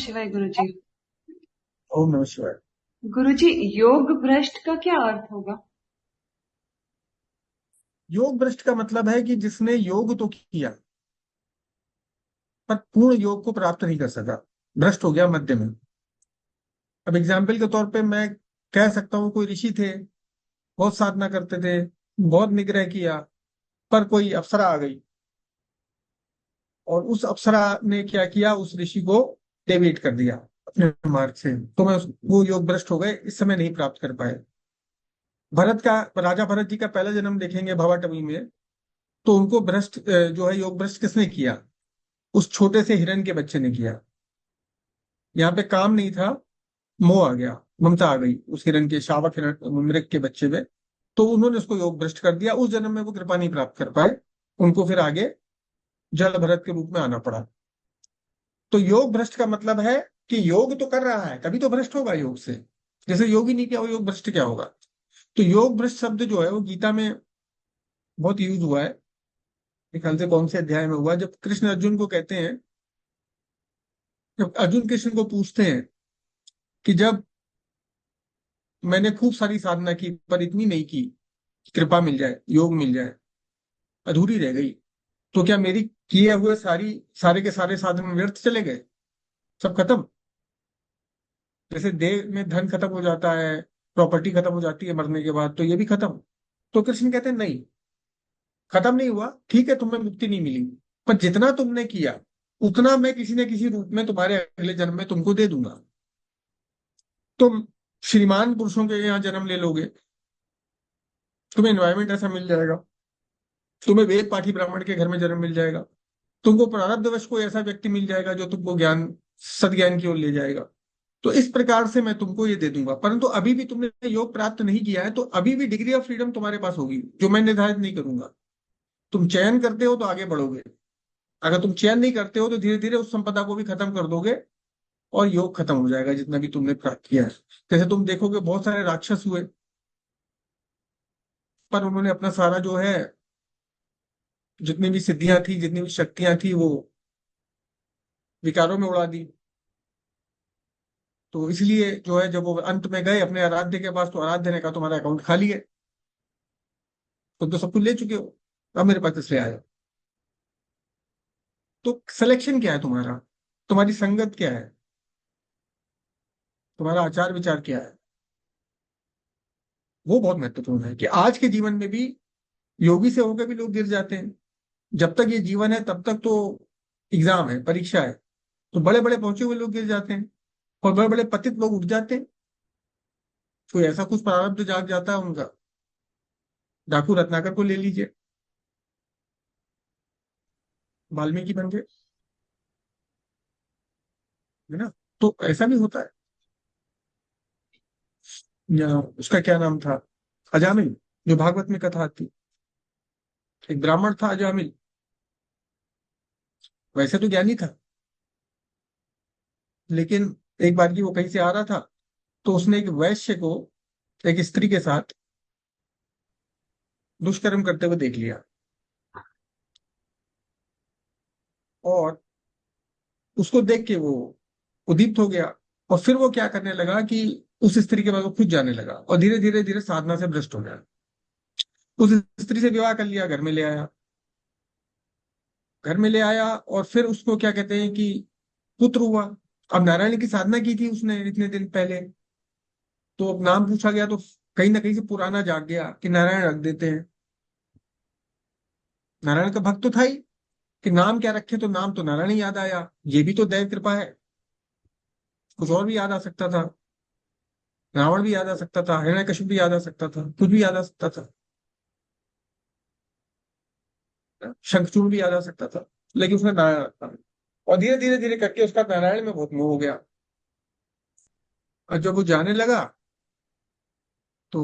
शिवाय गुरुजी। ओम नमः शिवाय। गुरुजी, योग भ्रष्ट का क्या अर्थ होगा? योग भ्रष्ट का मतलब है कि जिसने योग तो किया पर पूर्ण योग को प्राप्त नहीं कर सका, भ्रष्ट हो गया मध्य में। अब एग्जाम्पल के तौर पे मैं कह सकता हूँ कोई ऋषि थे, बहुत साधना करते थे, बहुत निग्रह किया, पर कोई अप्सरा आ गई और उस अप्सरा ने क्या किया, उस ऋषि को डेविएट कर दिया अपने मार्ग से, तो वो योग भ्रष्ट हो गए, इस समय नहीं प्राप्त कर पाए। भरत का, राजा भरत जी का पहला जन्म देखेंगे भवाटवी में, तो उनको भ्रष्ट जो है योग भ्रष्ट किसने किया? उस छोटे से हिरन के बच्चे ने किया। यहाँ पे काम नहीं था, मोह आ गया, ममता आ गई उस हिरन के, शावक हिरन मृग के बच्चे में। तो उन्होंने उसको योग भ्रष्ट कर दिया, उस जन्म में वो कृपा नहीं प्राप्त कर पाए, उनको फिर आगे जल भरत के रूप में आना पड़ा। तो योग भ्रष्ट का मतलब है कि योग तो कर रहा है तभी तो भ्रष्ट होगा योग से। जैसे योग ही नहीं किया वो योग भ्रष्ट क्या होगा? तो योग भ्रष्ट शब्द जो है वो गीता में बहुत यूज हुआ है। मेरे ख्याल से कौन से अध्याय में हुआ, जब कृष्ण अर्जुन को कहते हैं, जब अर्जुन कृष्ण को पूछते हैं कि जब मैंने खूब सारी साधना की पर इतनी नहीं की कि कृपा मिल जाए, योग मिल जाए, अधूरी रह गई, तो क्या मेरी किए हुए सारे के सारे साधन व्यर्थ चले गए, सब खत्म? जैसे देह में धन खत्म हो जाता है, प्रॉपर्टी खत्म हो जाती है मरने के बाद, तो ये भी खत्म? तो कृष्ण कहते हैं नहीं, खत्म नहीं हुआ, ठीक है तुम्हें मुक्ति नहीं मिली, पर जितना तुमने किया उतना मैं किसी न किसी रूप में तुम्हारे अगले जन्म में तुमको दे दूंगा। तुम श्रीमान पुरुषों के यहाँ जन्म ले लोगे, तुम्हें एनवायरमेंट ऐसा मिल जाएगा, तुम्हें वेद पाठी ब्राह्मण के घर में जन्म मिल जाएगा, तुमको प्रारब्धवश कोई ऐसा व्यक्ति मिल जाएगा जो तुमको ज्ञान, सदज्ञान की ओर ले जाएगा। तो इस प्रकार से मैं तुमको ये दे दूंगा, परंतु अभी भी तुमने योग प्राप्त नहीं किया है, तो अभी भी डिग्री ऑफ फ्रीडम तुम्हारे पास होगी जो मैं निर्धारित नहीं करूंगा। तुम चयन करते हो तो आगे बढ़ोगे, अगर तुम चयन नहीं करते हो तो धीरे धीरे उस संपदा को भी खत्म कर दोगे और योग खत्म हो जाएगा जितना भी तुमने प्राप्त किया है। जैसे तुम देखोगे बहुत सारे राक्षस हुए, पर उन्होंने अपना सारा जो है, जितनी भी सिद्धियां थी, जितनी भी शक्तियां थी, वो विकारों में उड़ा दी। तो इसलिए जो है, जब वो अंत में गए अपने आराध्य के पास, तो आराध्य ने कहा तुम्हारा अकाउंट खाली है, तुम तो सब कुछ ले चुके हो, अब मेरे पास इसलिए आया। तो सिलेक्शन क्या है तुम्हारा, तुम्हारी संगत क्या है, तुम्हारा आचार विचार क्या है, वो बहुत महत्वपूर्ण है। कि आज के जीवन में भी योगी से होकर भी लोग गिर जाते हैं। जब तक ये जीवन है तब तक तो एग्जाम है, परीक्षा है, तो बड़े बड़े पहुंचे हुए लोग गिर जाते हैं और बड़े बड़े पतित लोग उठ जाते हैं। कोई ऐसा कुछ प्रारब्ध जाग जाता है उनका, डाकू रत्नाकर को ले लीजिए, वाल्मीकि बन गए, है ना? तो ऐसा भी होता है। या उसका क्या नाम था, अजामिल, जो भागवत में कथा आती, एक ब्राह्मण था अजामिल, वैसे तो ज्ञानी था, लेकिन एक बार की वो कहीं से आ रहा था, तो उसने एक वैश्य को एक स्त्री के साथ दुष्कर्म करते हुए देख लिया, और उसको देख के वो उद्दीप्त हो गया, और फिर वो क्या करने लगा कि उस स्त्री के बाद वो खुद जाने लगा और धीरे धीरे धीरे साधना से भ्रष्ट हो गया। उस स्त्री से विवाह कर लिया, घर में ले आया, घर में ले आया, और फिर उसको क्या कहते हैं कि पुत्र हुआ। अब नारायण की साधना की थी उसने इतने दिन पहले, तो अब नाम पूछा गया तो कहीं ना कहीं से पुराना जाग गया कि नारायण रख देते हैं। नारायण का भक्त तो था ही, कि नाम क्या रखे, तो नाम तो नारायण ही याद आया। ये भी तो दैव कृपा है, कुछ और भी याद आ सकता था, रावण भी याद आ सकता था, हिरण्यकशिप भी याद आ सकता था, कुछ भी याद आ सकता था, शंखचूड़ भी याद आ सकता था, लेकिन उसने नारायण रखा। और धीरे धीरे धीरे करके उसका नारायण में बहुत मोह हो गया, और जब वो जाने लगा तो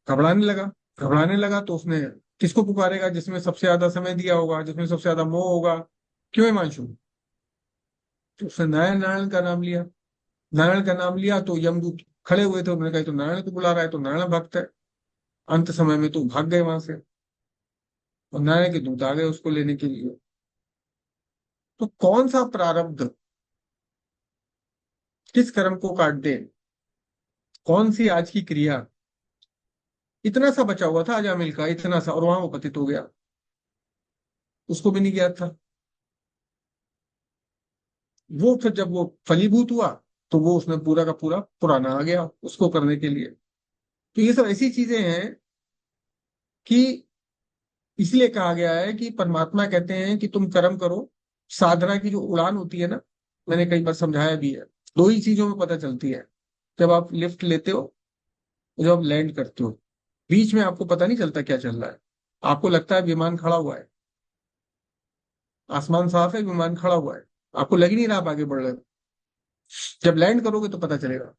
घबराने लगा। घबराने लगा तो उसने किसको पुकारेगा, जिसमें सबसे ज्यादा समय दिया होगा, जिसमें सबसे ज्यादा मोह होगा, क्यों हिमांशु? तो उसने नारायण नारायण का नाम लिया। नारायण का नाम लिया तो यमदूत खड़े हुए थे, उन्होंने कहा "ये तो नारायण को बुला रहा है, तो नारायण भक्त है"। अंत समय में तो भाग गए वहां से, और नारायण के दूत आ गए उसको लेने के लिए। तो कौन सा प्रारब्ध किस कर्म को काट दे, कौन सी आज की क्रिया, इतना सा बचा हुआ था अजामिल का, इतना सा, और वहां वो पतित हो गया, उसको भी नहीं ज्ञात था। वो फिर जब वो फलीभूत हुआ तो वो उसमें पूरा का पूरा पुराना आ गया उसको करने के लिए। तो ये सब ऐसी चीजें हैं कि इसलिए कहा गया है कि परमात्मा कहते हैं कि तुम कर्म करो। साधना की जो उड़ान होती है ना, मैंने कई बार समझाया भी है, दो ही चीजों में पता चलती है। जब आप लिफ्ट लेते हो, जब आप लैंड करते हो, बीच में आपको पता नहीं चलता क्या चल रहा है। आपको लगता है विमान खड़ा हुआ है, आसमान साफ है, विमान खड़ा हुआ है, आपको लग ही नहीं रहा आप आगे बढ़ रहे हो। जब लैंड करोगे तो पता चलेगा।